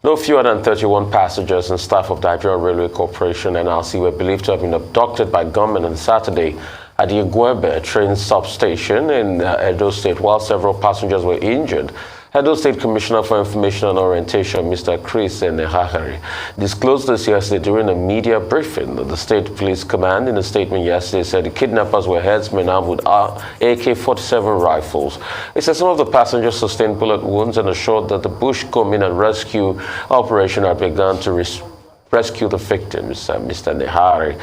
No fewer than 31 passengers and staff of the Nigerian Railway Corporation (NRC) were believed to have been abducted by gunmen on Saturday at the Kidnaped train substation in Edo State, while several passengers were injured. Edo State Commissioner for Information and Orientation, Mr. Chris Enehahari, disclosed this yesterday during a media briefing. The State Police Command, in a statement yesterday, said the kidnappers were herdsmen armed with AK-47 rifles. It said some of the passengers sustained bullet wounds and assured that the bush combing and rescue operation had begun to rescue the victims. Mr. Nehari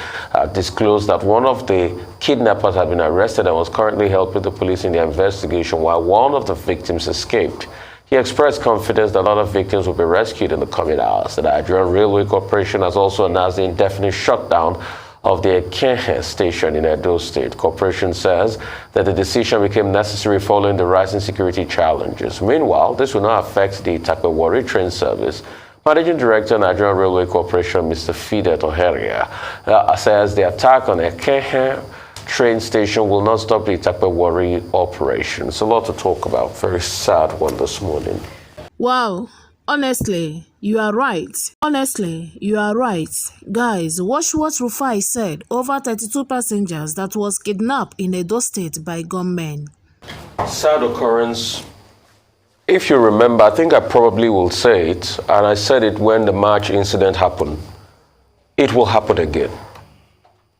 disclosed that one of the kidnappers had been arrested and was currently helping the police in the investigation, while one of the victims escaped. He expressed confidence that other victims will be rescued in the coming hours. The Nigerian Railway Corporation has also announced the indefinite shutdown of the Ekene station in Edo State. Corporation says that the decision became necessary following the rising security challenges. Meanwhile, this will not affect the Itape-Warri train service. Managing Director, Nigerian Railway Corporation, Mr. Fidet Oheria, says the attack on Ekene train station will not stop the Itape-Warri operation. It's a lot to talk about. Very sad one this morning. Wow. Honestly, you are right. Guys, watch what Rufai said over 32 passengers that was kidnapped in Edo State by gunmen. Sad occurrence. If you remember, I think I probably will say it, and I said it when the March incident happened. It will happen again.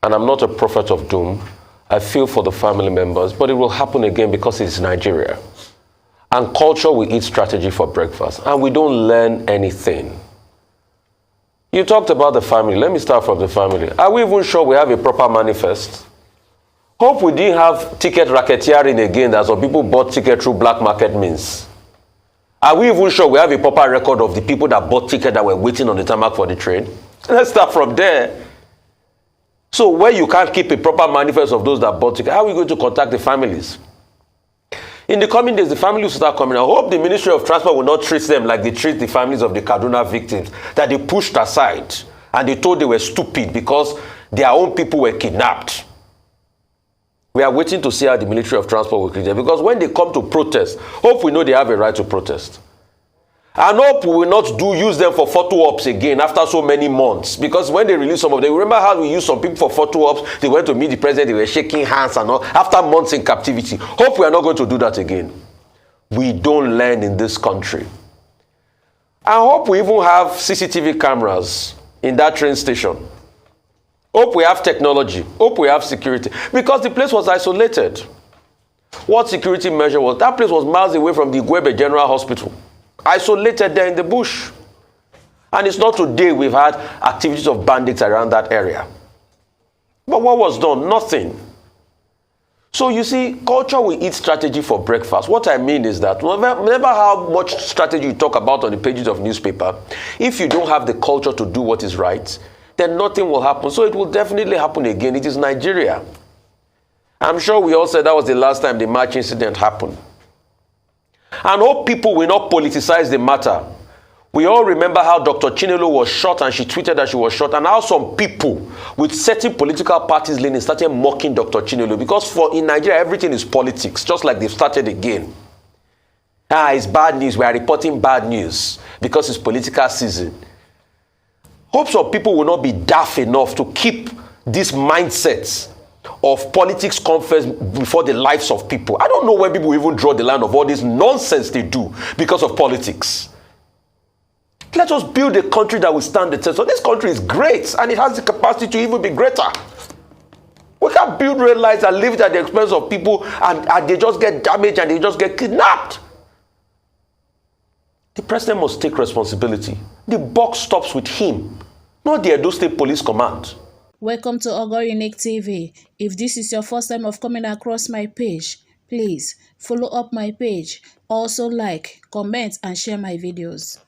And I'm not a prophet of doom. I feel for the family members, but it will happen again because it's Nigeria. And culture will eat strategy for breakfast, and we don't learn anything. You talked about the family. Let me start from the family. Are we even sure we have a proper manifest? Hope we didn't have ticket racketeering again, that some people bought ticket through black market means. Are we even sure we have a proper record of the people that bought tickets that were waiting on the tarmac for the train? Let's start from there. So where you can't keep a proper manifest of those that bought tickets, how are we going to contact the families? In the coming days, the families will start coming. I hope the Ministry of Transport will not treat them like they treat the families of the Kaduna victims, that they pushed aside and they told they were stupid because their own people were kidnapped. We are waiting to see how the Ministry of Transport will treat them, because when they come to protest, hope we know they have a right to protest. And hope we will not use them for photo ops again after so many months, because when they release some of them, remember how we used some people for photo ops? They went to meet the president, they were shaking hands and all, after months in captivity. Hope we are not going to do that again. We don't learn in this country. I hope we even have CCTV cameras in that train station. Hope we have technology. Hope we have security. Because the place was isolated. What security measure was? That place was miles away from the Igwebe General Hospital. Isolated there in the bush. And it's not today we've had activities of bandits around that area. But what was done? Nothing. So you see, culture will eat strategy for breakfast. What I mean is that no matter how much strategy you talk about on the pages of newspaper, if you don't have the culture to do what is right, then nothing will happen. So it will definitely happen again. It is Nigeria. I'm sure we all said that was the last time the March incident happened. And hope people will not politicize the matter. We all remember how Dr. Chinelo was shot and she tweeted that she was shot, and how some people with certain political parties leaning started mocking Dr. Chinelo, because in Nigeria everything is politics, just like they've started again. It's bad news. We are reporting bad news because it's political season. Hope some people will not be daft enough to keep this mindset of politics come first before the lives of people. I don't know when people even draw the line of all this nonsense they do because of politics. Let us build a country that will stand the test. So this country is great, and it has the capacity to even be greater. We can't build rail lines and live it at the expense of people, and they just get damaged and they just get kidnapped. The president must take responsibility. The buck stops with him, not the Edo State Police Command. Welcome to Ogo Unique TV. If this is your first time of coming across my page, please follow up my page. Also like, comment and share my videos.